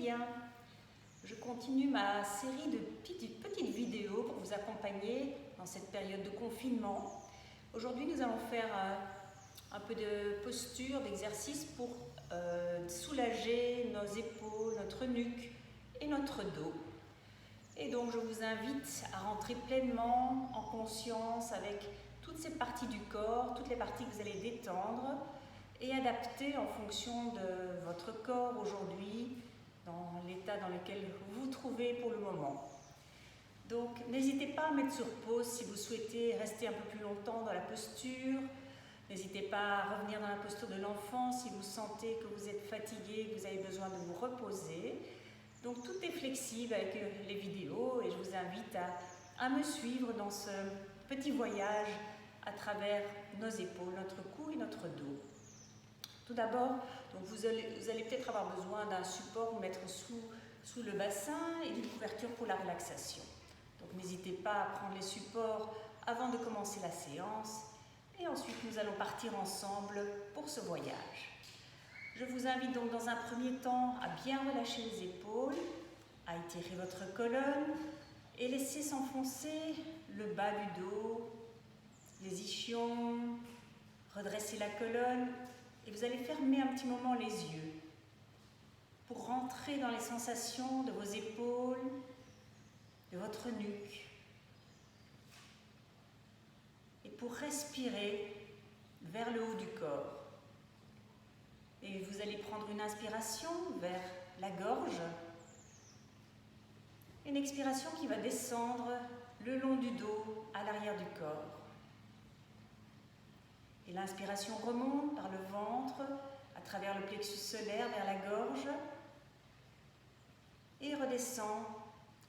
bien. Je continue ma série de petites vidéos pour vous accompagner dans cette période de confinement. Aujourd'hui, nous allons faire un peu de posture, d'exercice pour soulager nos épaules, notre nuque et notre dos. Et donc, je vous invite à rentrer pleinement en conscience avec toutes ces parties du corps, toutes les parties que vous allez détendre et adapter en fonction de votre corps aujourd'hui, dans l'état dans lequel vous vous trouvez pour le moment. Donc, n'hésitez pas à mettre sur pause si vous souhaitez rester un peu plus longtemps dans la posture. N'hésitez pas à revenir dans la posture de l'enfant si vous sentez que vous êtes fatigué, que vous avez besoin de vous reposer. Donc, tout est flexible avec les vidéos et je vous invite à me suivre dans ce petit voyage à travers nos épaules, notre cou et notre dos. Tout d'abord, vous allez peut-être avoir besoin d'un support pour mettre sous le bassin et d'une couverture pour la relaxation. Donc n'hésitez pas à prendre les supports avant de commencer la séance et ensuite nous allons partir ensemble pour ce voyage. Je vous invite donc dans un premier temps à bien relâcher les épaules, à étirer votre colonne et laisser s'enfoncer le bas du dos, les ischions, redresser la colonne. Et vous allez fermer un petit moment les yeux pour rentrer dans les sensations de vos épaules, de votre nuque. Et pour respirer vers le haut du corps. Et vous allez prendre une inspiration vers la gorge. Une expiration qui va descendre le long du dos à l'arrière du corps. Et l'inspiration remonte par le ventre, à travers le plexus solaire vers la gorge et redescend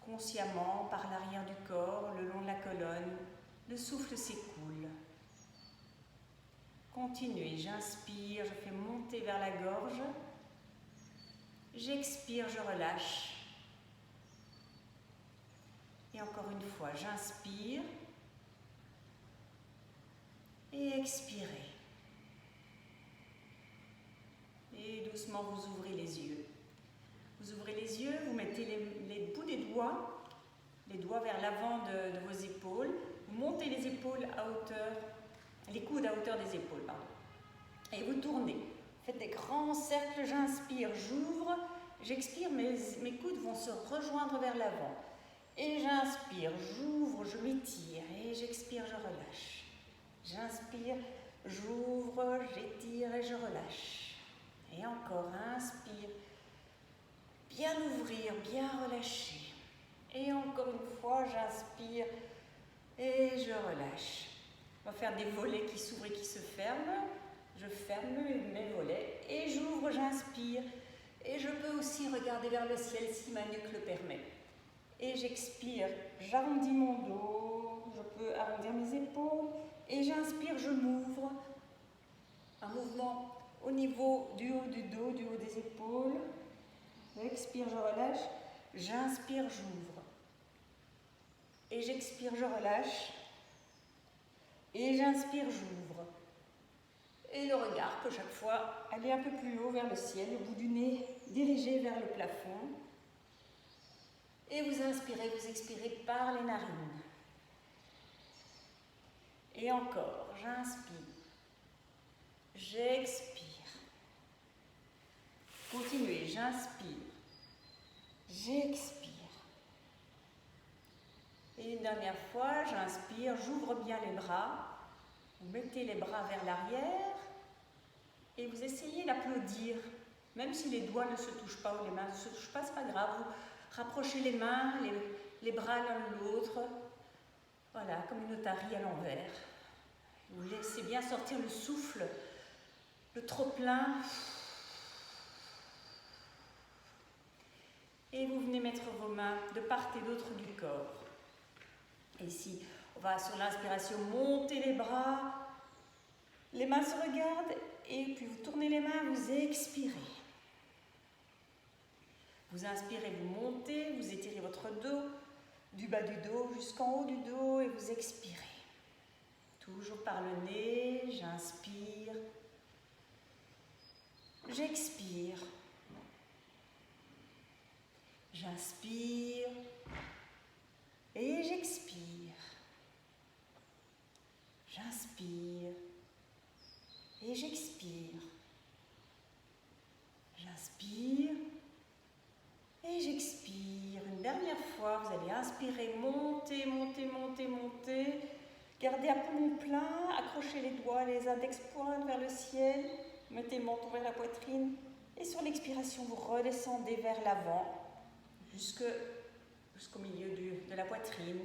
consciemment par l'arrière du corps, le long de la colonne. Le souffle s'écoule. Continuez, j'inspire, je fais monter vers la gorge. J'expire, je relâche. Et encore une fois, j'inspire. Et expirez. Et doucement, vous ouvrez les yeux. Vous ouvrez les yeux, vous mettez les bouts des doigts, les doigts vers l'avant de vos épaules. Vous montez les épaules à hauteur, les coudes à hauteur des épaules, pardon. Et vous tournez. Faites des grands cercles, j'inspire, j'ouvre, j'expire, mes coudes vont se rejoindre vers l'avant. Et j'inspire, j'ouvre, je m'étire, et j'expire, je relâche. J'inspire, j'ouvre, j'étire et je relâche. Et encore, inspire, bien ouvrir, bien relâcher. Et encore une fois, j'inspire et je relâche. On va faire des volets qui s'ouvrent et qui se ferment. Je ferme mes volets et j'ouvre, j'inspire. Et je peux aussi regarder vers le ciel si ma nuque le permet. Et j'expire, j'arrondis mon dos, je peux arrondir mes épaules. Et j'inspire, je m'ouvre. Un mouvement au niveau du haut du dos, du haut des épaules. J'expire, je relâche. J'inspire, j'ouvre. Et j'expire, je relâche. Et j'inspire, j'ouvre. Et le regard peut chaque fois aller un peu plus haut vers le ciel, le bout du nez dirigé vers le plafond. Et vous inspirez, vous expirez par les narines. Et encore, j'inspire, j'expire. Continuez, j'inspire, j'expire. Et une dernière fois, j'inspire, j'ouvre bien les bras. Vous mettez les bras vers l'arrière et vous essayez d'applaudir. Même si les doigts ne se touchent pas ou les mains ne se touchent pas, c'est pas grave. Vous rapprochez les mains, les bras l'un de l'autre. Voilà, comme une otarie à l'envers. Vous laissez bien sortir le souffle, le trop-plein. Et vous venez mettre vos mains de part et d'autre du corps. Et ici, on va sur l'inspiration monter les bras. Les mains se regardent et puis vous tournez les mains, vous expirez. Vous inspirez, vous montez, vous étirez votre dos, du bas du dos jusqu'en haut du dos et vous expirez. Toujours par le nez, j'inspire, j'expire. J'inspire et j'expire. J'inspire et j'expire. J'inspire et j'expire. Une dernière fois, vous allez inspirer, monter, monter, monter, monter. Gardez un poumon plein, accrochez les doigts, les index pointent vers le ciel. Mettez le menton vers la poitrine. Et sur l'expiration, vous redescendez vers l'avant, jusqu'au milieu de la poitrine.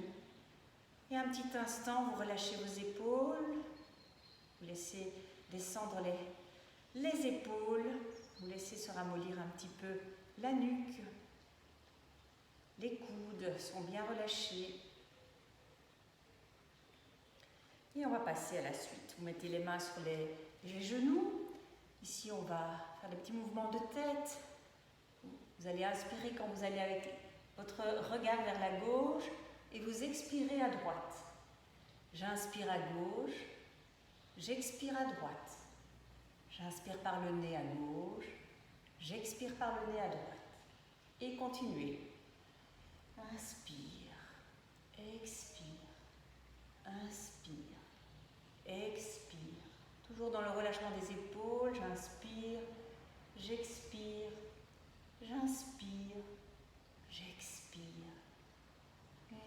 Et un petit instant, vous relâchez vos épaules. Vous laissez descendre les épaules. Vous laissez se ramollir un petit peu la nuque. Les coudes sont bien relâchés. Et on va passer à la suite. Vous mettez les mains sur les genoux. Ici, on va faire des petits mouvements de tête. Vous allez inspirer quand vous allez avec votre regard vers la gauche et vous expirez à droite. J'inspire à gauche, j'expire à droite. J'inspire par le nez à gauche, j'expire par le nez à droite. Et continuez. Inspire, expire, inspire, expire. Toujours dans le relâchement des épaules, j'inspire, j'expire, j'inspire, j'expire.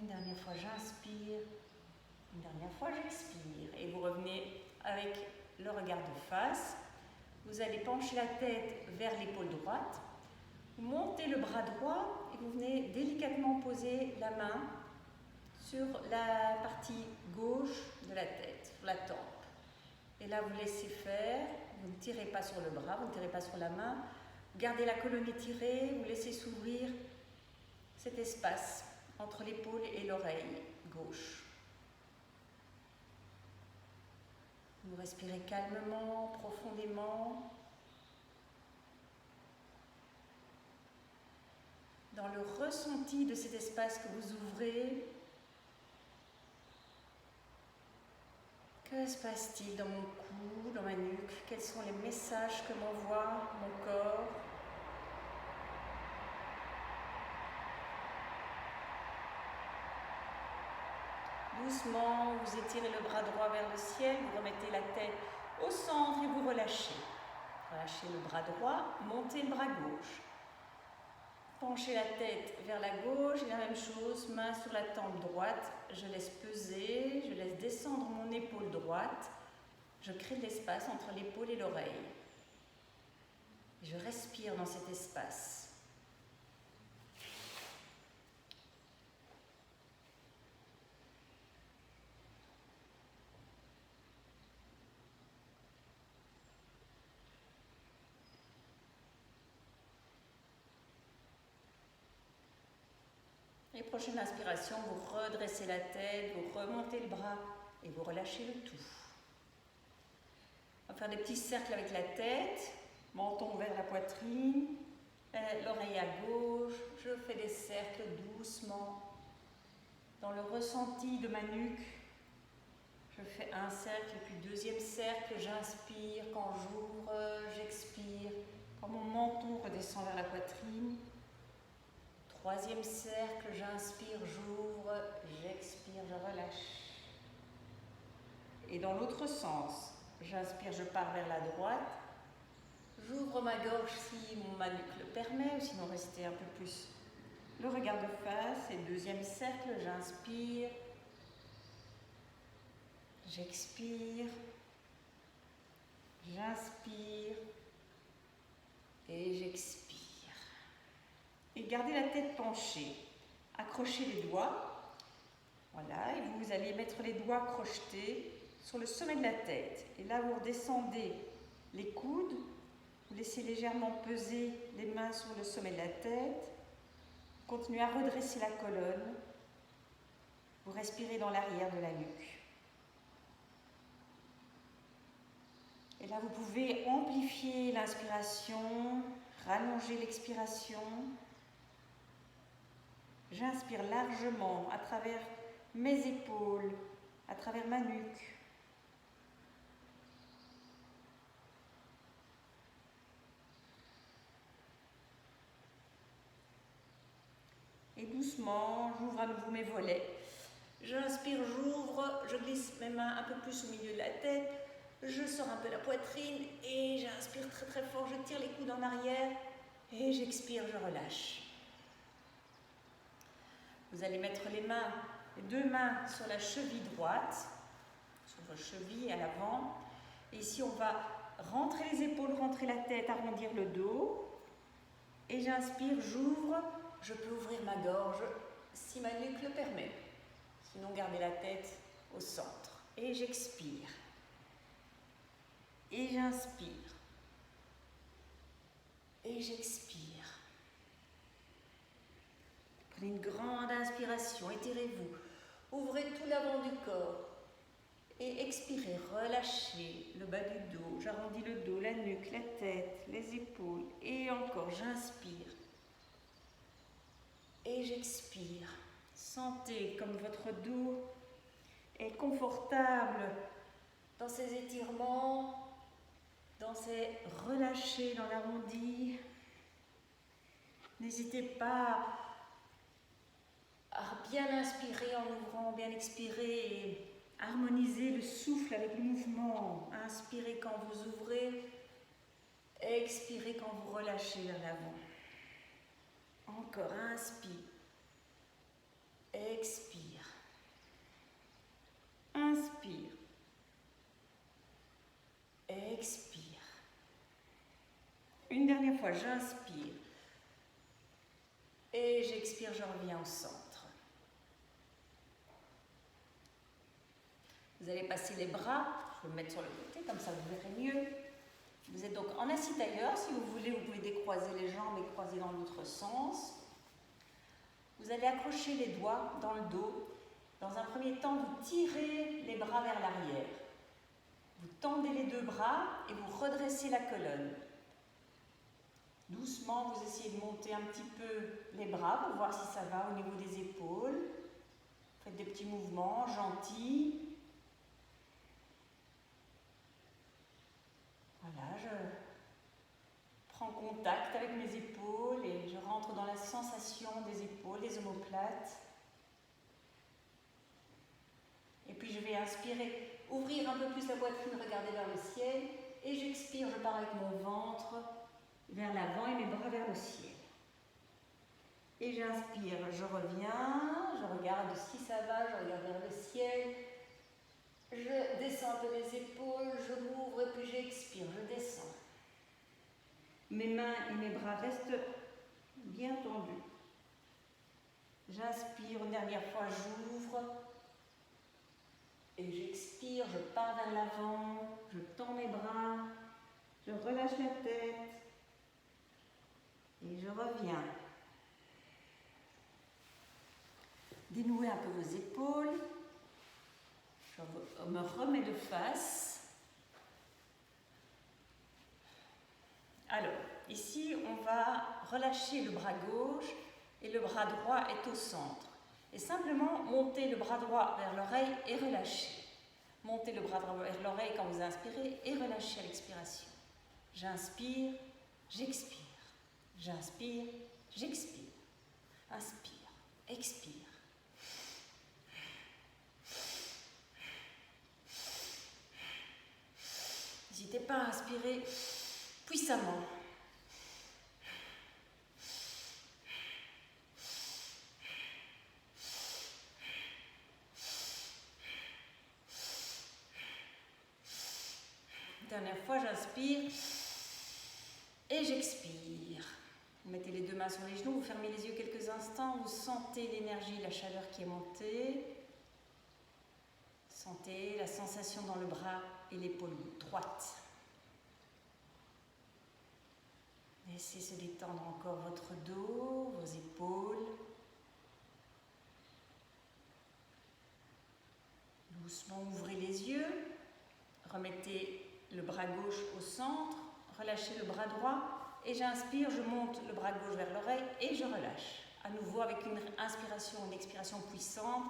Une dernière fois, j'inspire, une dernière fois, j'expire. Et vous revenez avec le regard de face. Vous allez pencher la tête vers l'épaule droite. Vous montez le bras droit et vous venez délicatement poser la main sur la partie gauche de la tête, sur la tempe. Et là, vous laissez faire, vous ne tirez pas sur le bras, vous ne tirez pas sur la main. Vous gardez la colonne étirée, vous laissez s'ouvrir cet espace entre l'épaule et l'oreille gauche. Vous respirez calmement, profondément. Dans le ressenti de cet espace que vous ouvrez, que se passe-t-il dans mon cou, dans ma nuque? Quels sont les messages que m'envoie mon corps? Doucement, vous étirez le bras droit vers le ciel, vous remettez la tête au centre et vous relâchez. Relâchez le bras droit, montez le bras gauche. Penchez la tête vers la gauche et la même chose, main sur la tempe droite. Je laisse peser, je laisse descendre mon épaule droite. Je crée de l'espace entre l'épaule et l'oreille. Je respire dans cet espace. Et prochaine inspiration, vous redressez la tête, vous remontez le bras et vous relâchez le tout. On va faire des petits cercles avec la tête, menton vers la poitrine, l'oreille à gauche. Je fais des cercles doucement. Dans le ressenti de ma nuque, je fais un cercle et puis deuxième cercle, j'inspire. Quand j'ouvre, j'expire. Quand mon menton redescend vers la poitrine. Troisième cercle, j'inspire, j'ouvre, j'expire, je relâche. Et dans l'autre sens, j'inspire, je pars vers la droite. J'ouvre ma gorge si ma nuque le permet, ou sinon rester un peu plus le regard de face. Et deuxième cercle, j'inspire, j'expire, j'inspire et j'expire. Et gardez la tête penchée. Accrochez les doigts. Voilà, et vous allez mettre les doigts crochetés sur le sommet de la tête. Et là, vous redescendez les coudes. Vous laissez légèrement peser les mains sur le sommet de la tête. Continuez à redresser la colonne. Vous respirez dans l'arrière de la nuque. Et là, vous pouvez amplifier l'inspiration, rallonger l'expiration. J'inspire largement à travers mes épaules, à travers ma nuque. doucement, j'ouvre à nouveau mes volets. J'inspire, j'ouvre, je glisse mes mains un peu plus au milieu de la tête. Je sors un peu la poitrine et j'inspire très très fort. Je tire les coudes en arrière et j'expire, je relâche. Vous allez mettre les deux mains sur la cheville droite, sur vos chevilles à l'avant. Et ici, on va rentrer les épaules, rentrer la tête, arrondir le dos. Et j'inspire, j'ouvre. Je peux ouvrir ma gorge si ma nuque le permet. Sinon, gardez la tête au centre. Et j'expire. Et j'inspire. Et j'expire. Prenez une grande inspiration, étirez-vous. Ouvrez tout l'avant du corps. Et expirez, relâchez le bas du dos. J'arrondis le dos, la nuque, la tête, les épaules. Et encore, j'inspire. Et j'expire. Sentez comme votre dos est confortable dans ses étirements, dans ses relâchés dans l'arrondi. N'hésitez pas à bien inspirer en ouvrant, bien expirer et harmoniser le souffle avec le mouvement. Inspirez quand vous ouvrez, expirez quand vous relâchez vers l'avant. Encore, inspire, expire, inspire, expire. Une dernière fois, j'inspire et j'expire, je reviens au centre. Vous allez passer les bras, je vais me mettre sur le côté, comme ça vous verrez mieux. Vous êtes donc en assis tailleur, si vous voulez, vous pouvez décroiser les jambes et croiser dans l'autre sens. Vous allez accrocher les doigts dans le dos. Dans un premier temps, vous tirez les bras vers l'arrière. Vous tendez les deux bras et vous redressez la colonne. Doucement, vous essayez de monter un petit peu les bras pour voir si ça va au niveau des épaules. Faites des petits mouvements gentils. Voilà, je prends contact avec mes épaules et je rentre dans la sensation des épaules, des omoplates. Et puis je vais inspirer, ouvrir un peu plus la poitrine, regarder vers le ciel. Et j'expire, je pars avec mon ventre vers l'avant et mes bras vers le ciel. Et j'inspire, je reviens, je regarde si ça va, je regarde vers le ciel. Je descends un peu les épaules, je m'ouvre et puis j'expire, je descends. Mes mains et mes bras restent bien tendus. J'inspire, une dernière fois, j'ouvre. Et j'expire, je pars vers l'avant, je tends mes bras, je relâche la tête. Et je reviens. Dénouez un peu vos épaules. Je me remets de face. Alors, ici, on va relâcher le bras gauche et le bras droit est au centre. Et simplement, montez le bras droit vers l'oreille et relâchez. Montez le bras droit vers l'oreille quand vous inspirez et relâchez à l'expiration. J'inspire, j'expire. J'inspire, j'expire. Inspire, expire. N'hésitez pas à inspirer puissamment. Dernière fois, j'inspire et j'expire. Vous mettez les deux mains sur les genoux, vous fermez les yeux quelques instants, vous sentez l'énergie, la chaleur qui est montée. Sentez la sensation dans le bras et l'épaule droite. Laissez se détendre encore votre dos, vos épaules. Doucement, ouvrez les yeux. Remettez le bras gauche au centre. Relâchez le bras droit. Et j'inspire, je monte le bras gauche vers l'oreille et je relâche. À nouveau avec une inspiration, une expiration puissante.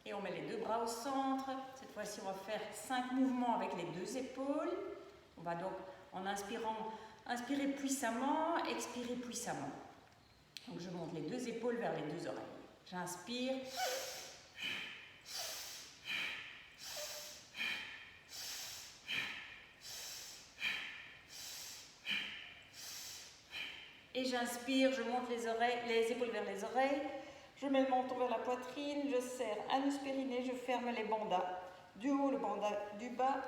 Et on met les deux bras au centre. Cette fois-ci, on va faire 5 mouvements avec les deux épaules. On va donc, en inspirant, inspirer puissamment, expirer puissamment. Donc je monte les deux épaules vers les deux oreilles. J'inspire. Et j'inspire, je monte les épaules vers les oreilles. Je mets le menton vers la poitrine, je serre anus périnée, je ferme les bandas. Du haut, le bandas du bas.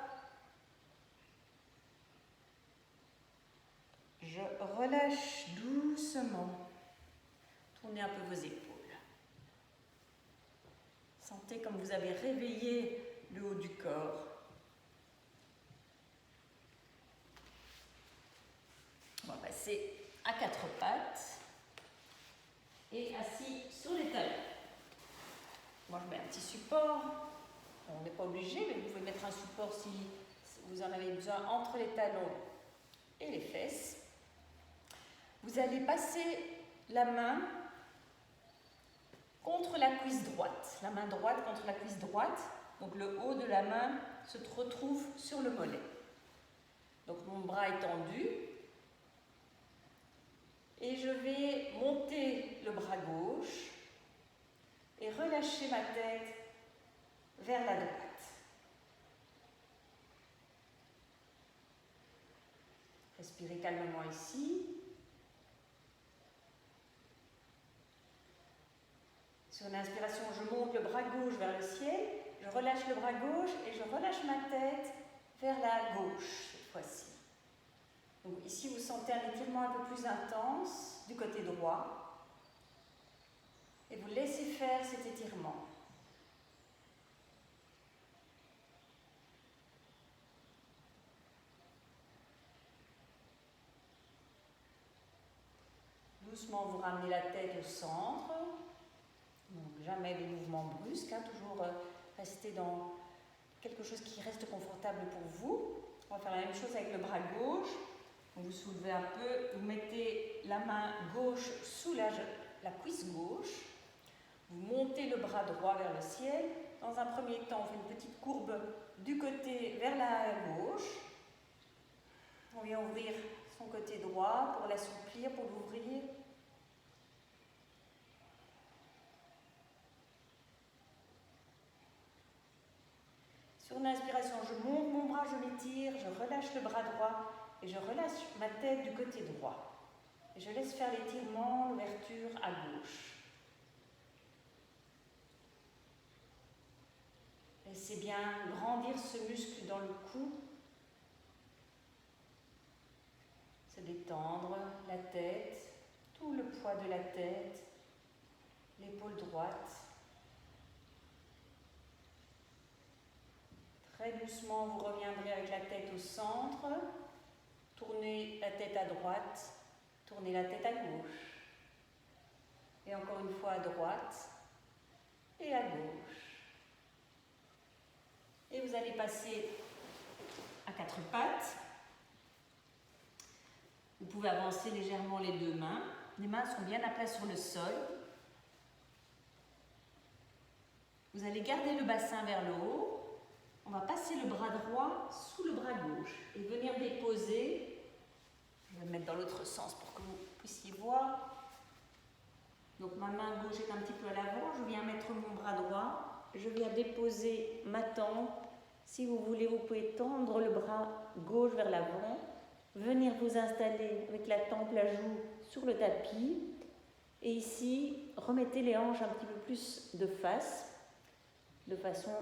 Je relâche doucement. Tournez un peu vos épaules. Sentez comme vous avez réveillé le haut du corps. On va passer à 4 pattes et assis sur les talons. Moi, je mets un petit support. On n'est pas obligé, mais vous pouvez mettre un support si vous en avez besoin entre les talons et les fesses. Vous allez passer la main contre la cuisse droite. La main droite contre la cuisse droite. Donc le haut de la main se retrouve sur le mollet. Donc mon bras est tendu. Et je vais monter le bras gauche et relâcher ma tête vers la droite. Respirez calmement ici. Sur une inspiration, je monte le bras gauche vers le ciel, je relâche le bras gauche et je relâche ma tête vers la gauche cette fois-ci. Donc ici, vous sentez un étirement un peu plus intense du côté droit et vous laissez faire cet étirement. Doucement, vous ramenez la tête au centre. Donc, jamais de mouvement brusque, hein, toujours rester dans quelque chose qui reste confortable pour vous. On va faire la même chose avec le bras gauche. Donc, vous soulevez un peu, vous mettez la main gauche sous la cuisse gauche. Vous montez le bras droit vers le ciel. Dans un premier temps, on fait une petite courbe du côté vers la gauche. On vient ouvrir son côté droit pour l'assouplir, pour l'ouvrir. Sur une inspiration, je monte mon bras, je m'étire, je relâche le bras droit et je relâche ma tête du côté droit. Et je laisse faire l'étirement, l'ouverture à gauche. Laissez bien grandir ce muscle dans le cou. Se détendre la tête, tout le poids de la tête, l'épaule droite. Très doucement, vous reviendrez avec la tête au centre. Tournez la tête à droite, tournez la tête à gauche. Et encore une fois à droite et à gauche. Et vous allez passer à 4 pattes. Vous pouvez avancer légèrement les deux mains. Les mains sont bien à plat sur le sol. Vous allez garder le bassin vers le haut. On va passer le bras droit sous le bras gauche et venir déposer. Je vais le mettre dans l'autre sens pour que vous puissiez voir. Donc ma main gauche est un petit peu à l'avant. Je viens mettre mon bras droit. Je viens déposer ma tempe. Si vous voulez, vous pouvez tendre le bras gauche vers l'avant. Venir vous installer avec la tempe, la joue sur le tapis. Et ici, remettez les hanches un petit peu plus de face, de façon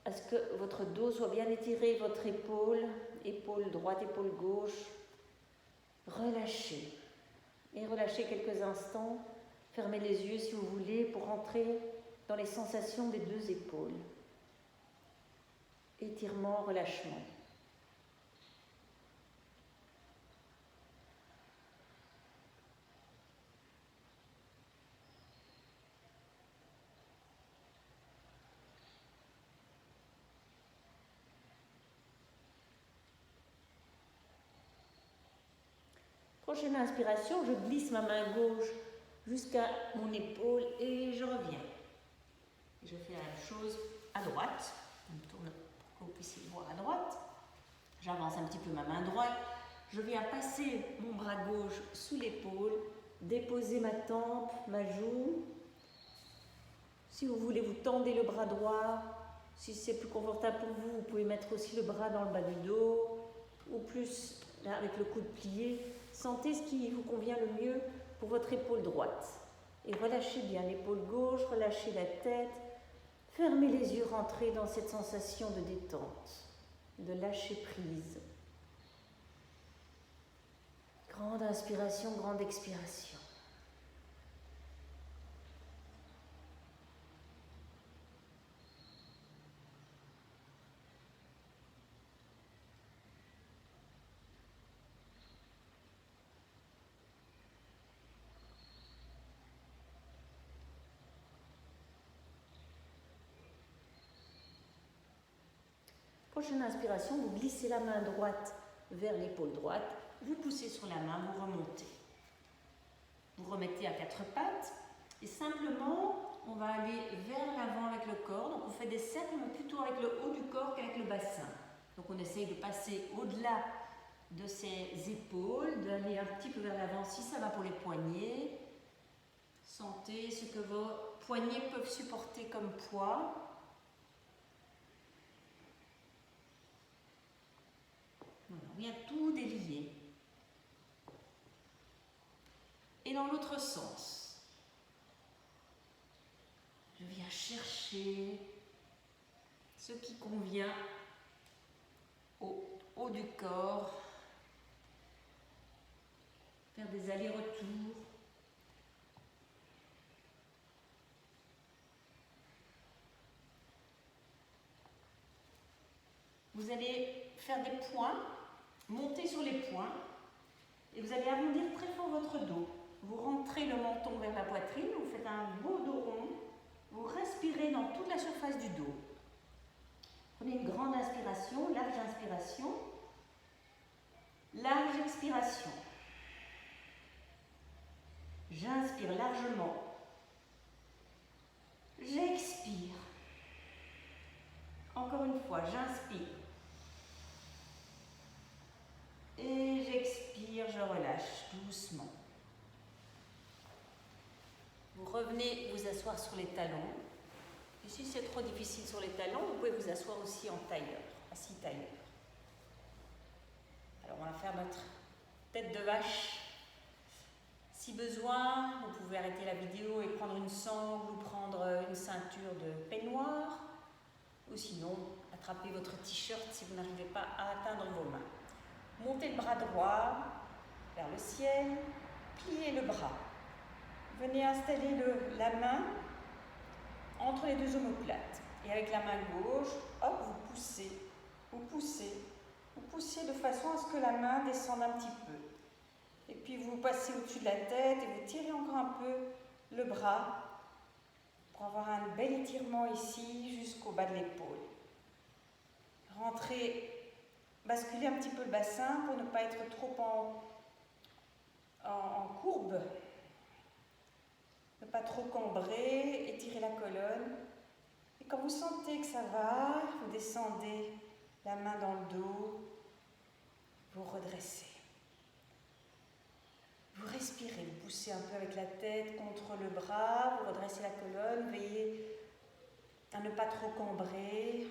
à ce que votre dos soit bien étiré, votre épaule droite, épaule gauche. Relâchez. Et relâchez quelques instants. Fermez les yeux si vous voulez pour entrer dans les sensations des deux épaules. Étirement, relâchement. Prochaine inspiration, je glisse ma main gauche jusqu'à mon épaule et je reviens. Je je fais la même chose à droite. Je me tourne pour que vous puissiez le voir à droite. J'avance un petit peu ma main droite. Je viens passer mon bras gauche sous l'épaule, déposer ma tempe, ma joue. Si vous voulez, vous tendez le bras droit. Si c'est plus confortable pour vous, vous pouvez mettre aussi le bras dans le bas du dos ou plus là, avec le coude plié. Sentez ce qui vous convient le mieux pour votre épaule droite. Et relâchez bien l'épaule gauche, relâchez la tête. Fermez les yeux, rentrez dans cette sensation de détente, de lâcher prise. Grande inspiration, grande expiration. Prochaine inspiration, vous glissez la main droite vers l'épaule droite, vous poussez sur la main, vous remontez. Vous remettez à quatre pattes et simplement, on va aller vers l'avant avec le corps. Donc on fait des cercles, mais plutôt avec le haut du corps qu'avec le bassin. Donc on essaye de passer au-delà de ses épaules, d'aller un petit peu vers l'avant si ça va pour les poignets. Sentez ce que vos poignets peuvent supporter comme poids. Voilà, on vient tout délier. Et dans l'autre sens, je viens chercher ce qui convient au haut du corps, faire des allers-retours. Vous allez faire des points, monter sur les points et vous allez arrondir très fort votre dos. Vous rentrez le menton vers la poitrine, vous faites un beau dos rond, vous respirez dans toute la surface du dos. Prenez une grande inspiration, large inspiration, large expiration. J'inspire largement, j'expire. Encore une fois, j'inspire. Et j'expire, je relâche doucement. Vous revenez vous asseoir sur les talons. Et si c'est trop difficile sur les talons, vous pouvez vous asseoir aussi en tailleur, assis tailleur. Alors on va faire notre tête de vache. Si besoin, vous pouvez arrêter la vidéo et prendre une sangle ou prendre une ceinture de peignoir. Ou sinon, attrapez votre t-shirt si vous n'arrivez pas à atteindre vos mains. Montez le bras droit vers le ciel, pliez le bras. Venez installer la main entre les deux omoplates. Et avec la main gauche, hop, vous poussez, vous poussez, vous poussez de façon à ce que la main descende un petit peu. Et puis vous passez au-dessus de la tête et vous tirez encore un peu le bras pour avoir un bel étirement ici jusqu'au bas de l'épaule. Rentrez, basculez un petit peu le bassin pour ne pas être trop en courbe. Ne pas trop cambrer, étirez la colonne. Et quand vous sentez que ça va, vous descendez la main dans le dos, vous redressez. Vous respirez, vous poussez un peu avec la tête contre le bras, vous redressez la colonne, veillez à ne pas trop cambrer,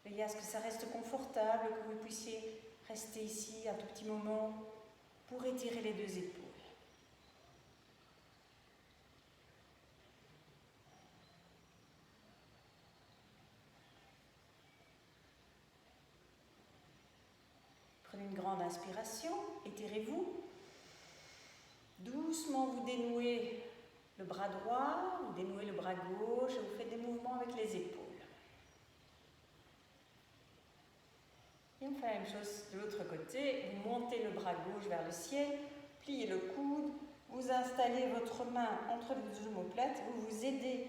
veillez à ce que ça reste confortable, que vous puissiez rester ici un tout petit moment pour étirer les deux épaules. Prenez une grande inspiration, étirez-vous. Doucement, vous dénouez le bras droit, vous dénouez le bras gauche et vous faites des mouvements avec les épaules. Et on fait la même chose de l'autre côté. Vous montez le bras gauche vers le ciel, pliez le coude, vous installez votre main entre les deux omoplates, vous vous aidez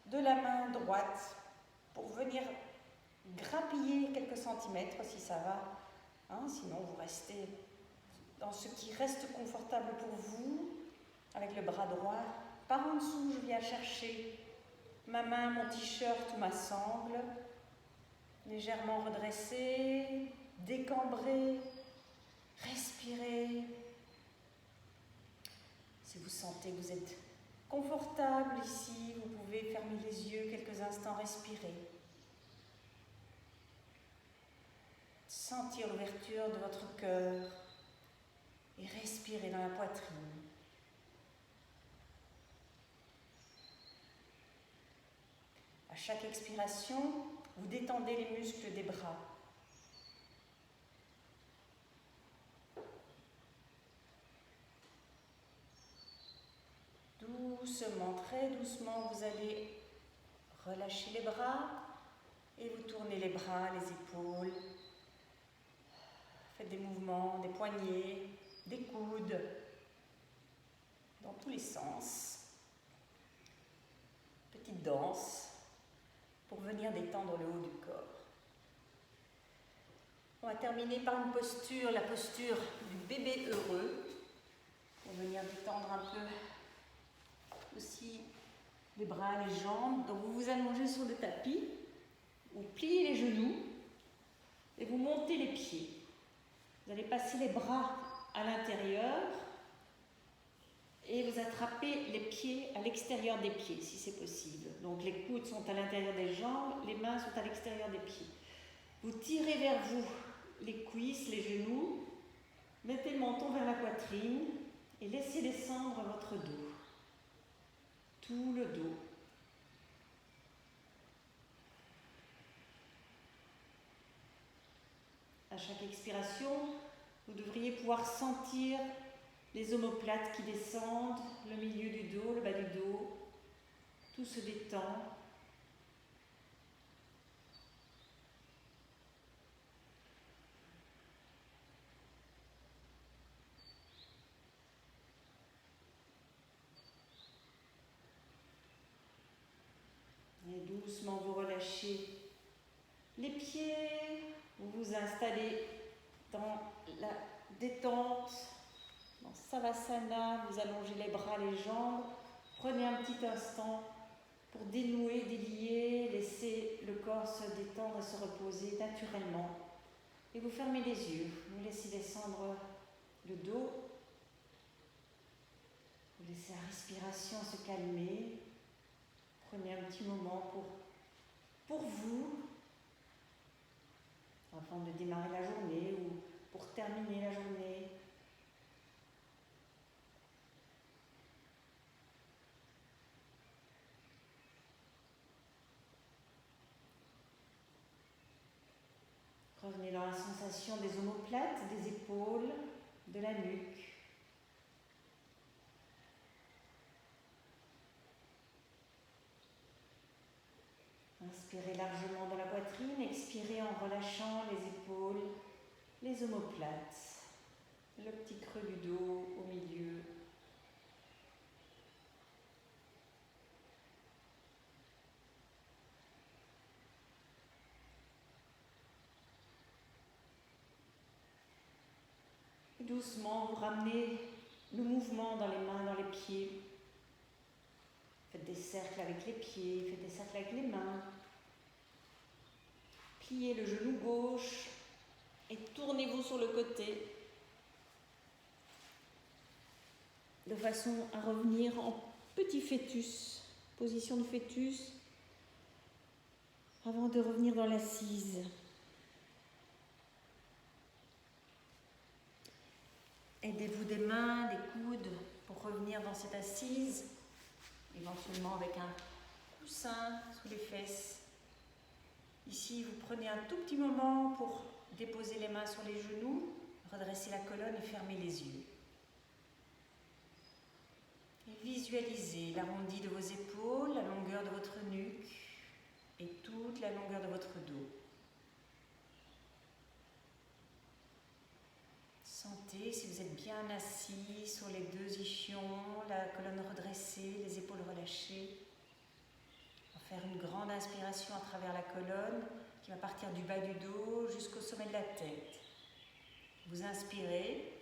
de la main droite pour venir grappiller quelques centimètres si ça va. Sinon, vous restez dans ce qui reste confortable pour vous, avec le bras droit. Par en dessous, je viens chercher ma main, mon t-shirt ou ma sangle, légèrement redressée, décambrée, respirez. Si vous sentez que vous êtes confortable ici, vous pouvez fermer les yeux quelques instants, respirer. Sentir l'ouverture de votre cœur et respirer dans la poitrine. À chaque expiration, vous détendez les muscles des bras. Doucement, très doucement, vous allez relâcher les bras et vous tournez les bras, les épaules. Faites des mouvements, des poignets, des coudes, dans tous les sens. Petite danse pour venir détendre le haut du corps. On va terminer par une posture, la posture du bébé heureux, pour venir détendre un peu aussi les bras, les jambes. Donc vous vous allongez sur le tapis, vous pliez les genoux et vous montez les pieds. Vous allez passer les bras à l'intérieur et vous attrapez les pieds à l'extérieur des pieds, si c'est possible. Donc les coudes sont à l'intérieur des jambes, les mains sont à l'extérieur des pieds. Vous tirez vers vous les cuisses, les genoux, mettez le menton vers la poitrine et laissez descendre votre dos. Tout le dos. À chaque expiration, vous devriez pouvoir sentir les omoplates qui descendent, le milieu du dos, le bas du dos. Tout se détend. Et doucement, vous relâchez les pieds. Vous vous installez dans la détente, dans Savasana. Vous allongez les bras, les jambes. Prenez un petit instant pour dénouer, délier, laisser le corps se détendre et se reposer naturellement. Et vous fermez les yeux, vous laissez descendre le dos, vous laissez la respiration se calmer. Prenez un petit moment pour vous, avant de démarrer la journée ou pour terminer la journée. Revenez dans la sensation des omoplates, des épaules, de la nuque. Inspirez largement dans la poitrine, expirez en relâchant les épaules, les omoplates, le petit creux du dos au milieu. Et doucement, vous ramenez le mouvement dans les mains, dans les pieds. Faites des cercles avec les pieds, faites des cercles avec les mains. Pliez le genou gauche et tournez-vous sur le côté de façon à revenir en petit fœtus, position de fœtus, avant de revenir dans l'assise. Aidez-vous des mains, des coudes pour revenir dans cette assise, éventuellement avec un coussin sous les fesses. Ici, vous prenez un tout petit moment pour déposer les mains sur les genoux, redresser la colonne et fermer les yeux. Et visualisez l'arrondi de vos épaules, la longueur de votre nuque et toute la longueur de votre dos. Sentez si vous êtes bien assis sur les deux ischions, la colonne redressée, les épaules relâchées. On va faire une grande inspiration à travers la colonne qui va partir du bas du dos jusqu'au sommet de la tête. Vous inspirez,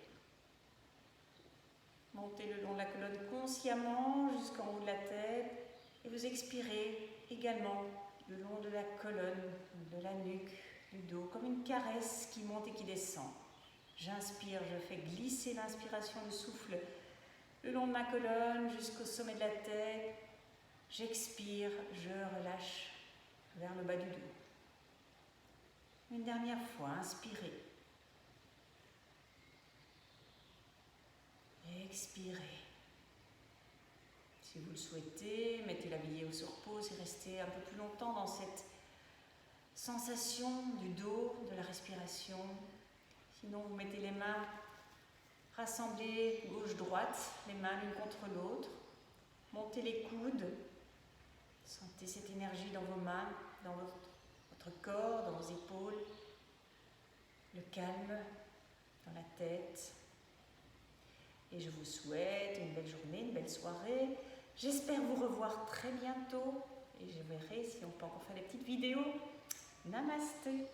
montez le long de la colonne consciemment jusqu'en haut de la tête et vous expirez également le long de la colonne, de la nuque, du dos, comme une caresse qui monte et qui descend. J'inspire, je fais glisser l'inspiration du souffle le long de ma colonne jusqu'au sommet de la tête. J'expire, je relâche vers le bas du dos. Une dernière fois, inspirez. Expirez. Si vous le souhaitez, mettez la vidéo sur pause et restez un peu plus longtemps dans cette sensation du dos, de la respiration. Sinon, vous mettez les mains rassemblées gauche-droite, les mains l'une contre l'autre. Montez les coudes. Sentez cette énergie dans vos mains, dans votre corps, dans vos épaules. Le calme dans la tête. Et je vous souhaite une belle journée, une belle soirée. J'espère vous revoir très bientôt. Et je verrai si on peut encore faire des petites vidéos. Namasté.